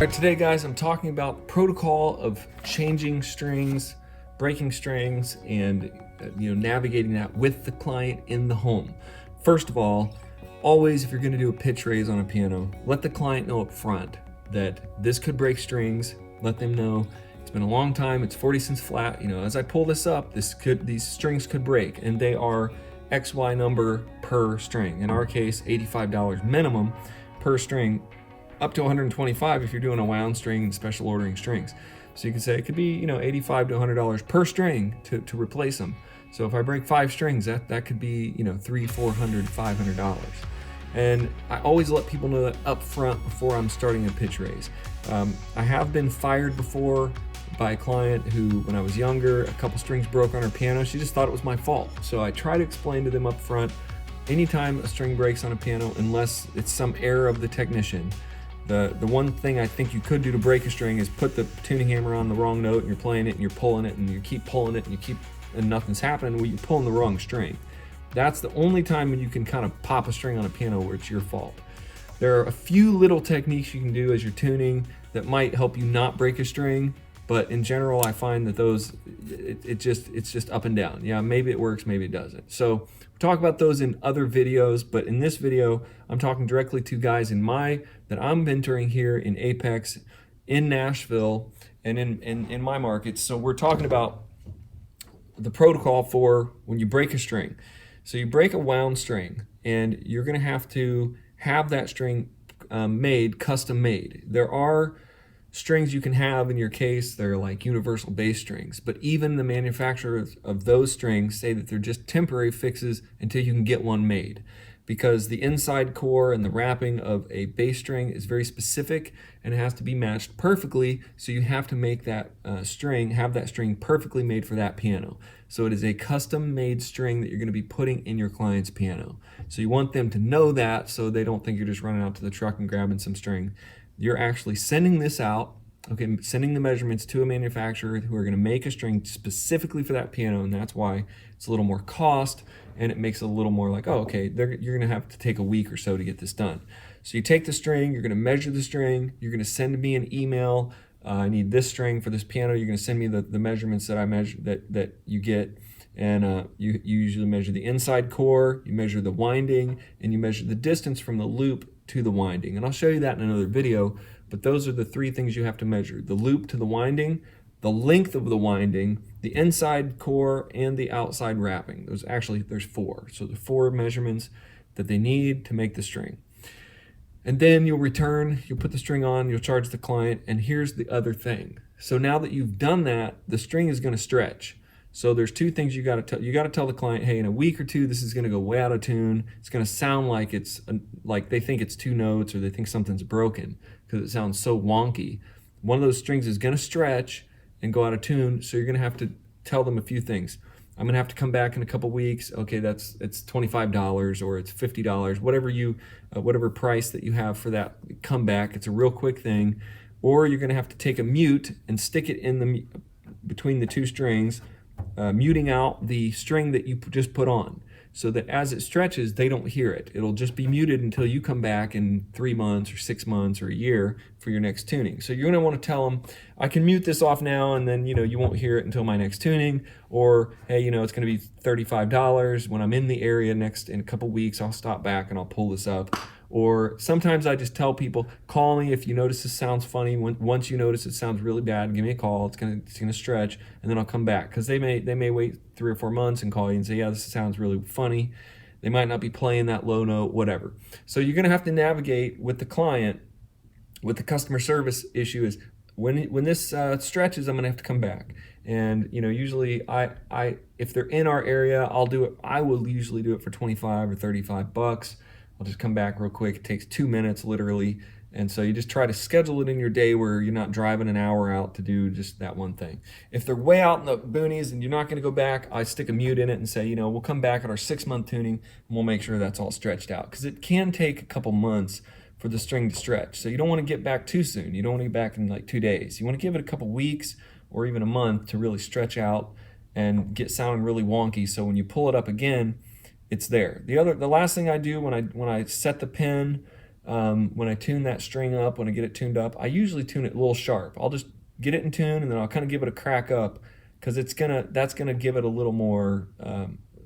Alright, today guys, I'm talking about the protocol of changing strings, breaking strings, and navigating that with the client in the home. First of all, always if you're going to do a pitch raise on a piano, let the client know up front that this could break strings. Let them know it's been a long time, it's 40 cents flat. As I pull this up, these strings could break, and they are XY number per string. In our case, $85 minimum per string, up to 125 if you're doing a wound string and special ordering strings. So you can say it could be, $85 to $100 per string to replace them. So if I break 5 strings, that could be, $300, $400, $500. And I always let people know that up front before I'm starting a pitch raise. I have been fired before by a client who, when I was younger, a couple strings broke on her piano. She just thought it was my fault. So I try to explain to them up front, anytime a string breaks on a piano, unless it's some error of the technician, the one thing I think you could do to break a string is put the tuning hammer on the wrong note and you're playing it and you're pulling it and you keep pulling it and nothing's happening. Well, you're pulling the wrong string. That's the only time when you can kind of pop a string on a piano where it's your fault. There are a few little techniques you can do as you're tuning that might help you not break a string, but in general I find that it's just up and down. Yeah, maybe it works, maybe it doesn't. So we'll talk about those in other videos, but in this video I'm talking directly to guys that I'm mentoring here in Apex, in Nashville, and in my markets. So we're talking about the protocol for when you break a string. So you break a wound string, and you're going to have that string custom made. There are strings you can have in your case, they're like universal bass strings, but even the manufacturers of those strings say that they're just temporary fixes until you can get one made, because the inside core and the wrapping of a bass string is very specific and it has to be matched perfectly. So you have to make that have that string perfectly made for that piano. So it is a custom made string that you're going to be putting in your client's piano. So you want them to know that, so they don't think you're just running out to the truck and grabbing some string. You're actually sending this out, sending the measurements to a manufacturer who are going to make a string specifically for that piano, and that's why it's a little more cost, and it makes it a little more like, oh, okay, you're going to have to take a week or so to get this done. So you take the string, you're going to measure the string, you're going to send me an email, I need this string for this piano, you're going to send me the measurements that I measure that you get, and you usually measure the inside core, you measure the winding, and you measure the distance from the loop to the winding. And I'll show you that in another video, but those are the 3 things you have to measure: the loop to the winding, the length of the winding, the inside core, and the outside wrapping. There's 4. So the 4 measurements that they need to make the string. And then you'll put the string on, you'll charge the client, and here's the other thing. So now that you've done that, the string is going to stretch. So there's 2 things you got to tell. You got to tell the client, hey, in a week or 2, this is going to go way out of tune. It's going to sound like like they think it's 2 notes, or they think something's broken because it sounds so wonky. One of those strings is going to stretch and go out of tune. So you're going to have to tell them a few things. I'm going to have to come back in a couple weeks. Okay, it's $25 or it's $50, whatever price that you have for that comeback. It's a real quick thing. Or you're going to have to take a mute and stick it in between the 2 strings, muting out the string that you just put on, so that as it stretches, they don't hear it. It'll just be muted until you come back in 3 months or 6 months or a year for your next tuning. So you're going to want to tell them, I can mute this off now, and then you won't hear it until my next tuning. Or, hey, it's going to be $35 when I'm in the area in a couple weeks. I'll stop back and I'll pull this up. Or sometimes I just tell people, call me if you notice this sounds funny. Once you notice it sounds really bad, give me a call. It's gonna stretch, and then I'll come back, because they may wait 3 or 4 months and call you and say, yeah, this sounds really funny. They might not be playing that low note, whatever. So you're gonna have to navigate with the client. With the customer service issue is when this stretches, I'm gonna have to come back. And usually if they're in our area, I'll do it. I will usually do it for $25 or $35. I'll just come back real quick. It takes 2 minutes literally. And so you just try to schedule it in your day where you're not driving an hour out to do just that one thing. If they're way out in the boonies and you're not going to go back, I stick a mute in it and say, we'll come back at our 6-month tuning and we'll make sure that's all stretched out, because it can take a couple months for the string to stretch. So you don't want to get back too soon. You don't want to get back in like 2 days. You want to give it a couple weeks or even a month to really stretch out and get sounding really wonky. So when you pull it up again, it's there. The last thing I do when I set the pin when I tune that string up, when I get it tuned up, I usually tune it a little sharp. I'll just get it in tune and then I'll kind of give it a crack up, because that's gonna give it a little more,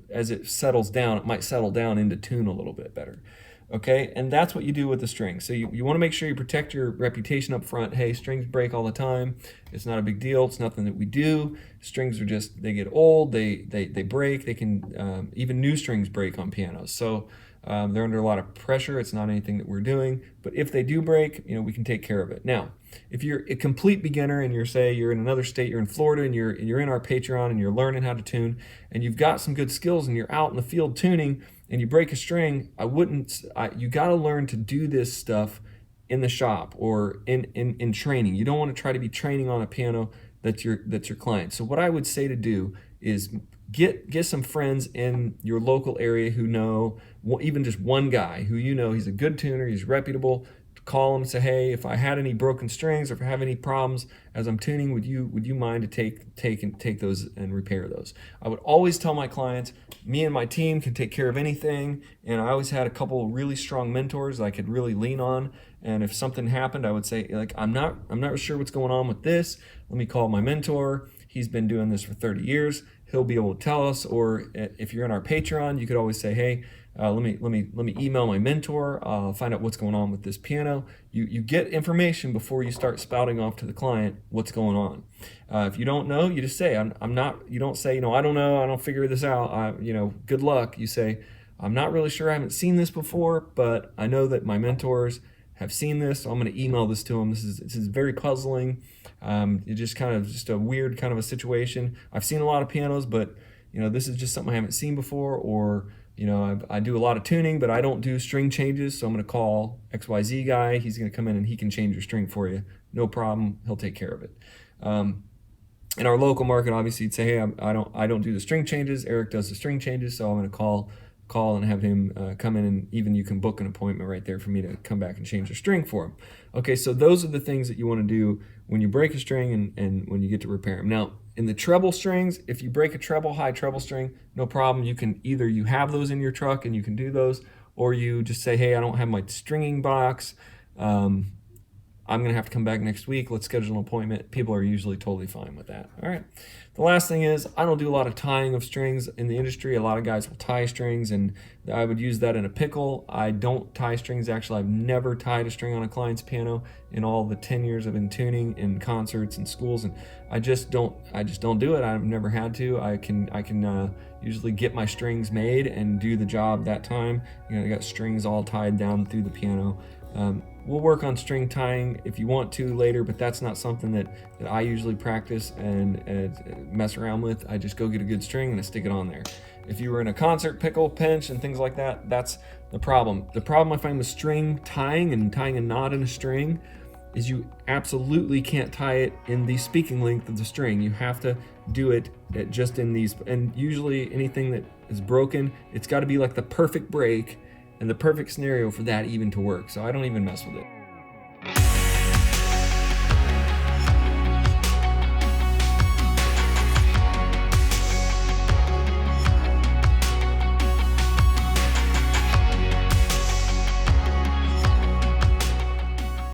as it settles down, it might settle down into tune a little bit better. Okay, and that's what you do with the string. So you want to make sure you protect your reputation up front. Hey, strings break all the time. It's not a big deal. It's nothing that we do. Strings are just, they get old, they break. They can, even new strings break on pianos. So they're under a lot of pressure. It's not anything that we're doing. But if they do break, we can take care of it. Now, if you're a complete beginner and you're in another state, you're in Florida and you're in our Patreon and you're learning how to tune and you've got some good skills and you're out in the field tuning, and you break a string, you got to learn to do this stuff in the shop or in training. You don't want to try to be training on a piano that's your client. So what I would say to do is get some friends in your local area who know, even just one guy who he's a good tuner, he's reputable. Call him and say, hey, if I had any broken strings or if I have any problems as I'm tuning, would you mind to take those and repair those? I would always tell my clients, me and my team can take care of anything, and I always had a couple of really strong mentors that I could really lean on. And if something happened, I would say, like, I'm not sure what's going on with this. Let me call my mentor. He's been doing this for 30 years. He'll be able to tell us. Or if you're in our Patreon, you could always say, hey, let me email my mentor, find out what's going on with this piano. You get information before you start spouting off to the client what's going on. If you don't know, you just say, I'm not, you don't say, I don't know, I don't figure this out, good luck. You say, I'm not really sure, I haven't seen this before, but I know that my mentors have seen this, so I'm going to email this to them. This is very puzzling. It's just a weird kind of a situation. I've seen a lot of pianos, but this is just something I haven't seen before, or I do a lot of tuning, but I don't do string changes, so I'm going to call XYZ guy. He's going to come in and he can change your string for you. No problem. He'll take care of it. In our local market, obviously, you'd say, hey, I don't do the string changes. Eric does the string changes, so I'm going to call and have him come in, and even you can book an appointment right there for me to come back and change the string for him. Okay, so those are the things that you want to do when you break a string and when you get to repair them. Now, in the treble strings, if you break a high treble string, no problem. You can either you have those in your truck and you can do those, or you just say, hey, I don't have my stringing box. I'm going to have to come back next week. Let's schedule an appointment. People are usually totally fine with that. All right. The last thing is, I don't do a lot of tying of strings in the industry. A lot of guys will tie strings, and I would use that in a pickle. I don't tie strings. Actually, I've never tied a string on a client's piano in all the 10 years I've been tuning in concerts and schools, and I just don't do it. I've never had to. I can usually get my strings made and do the job that time. I got strings all tied down through the piano. We'll work on string tying if you want to later, but that's not something that I usually practice and mess around with. I just go get a good string and I stick it on there. If you were in a concert pickle, pinch, and things like that, that's the problem. The problem I find with string tying and tying a knot in a string is you absolutely can't tie it in the speaking length of the string. You have to do it just in these, and usually anything that is broken, it's got to be like the perfect break and the perfect scenario for that even to work. So I don't even mess with it.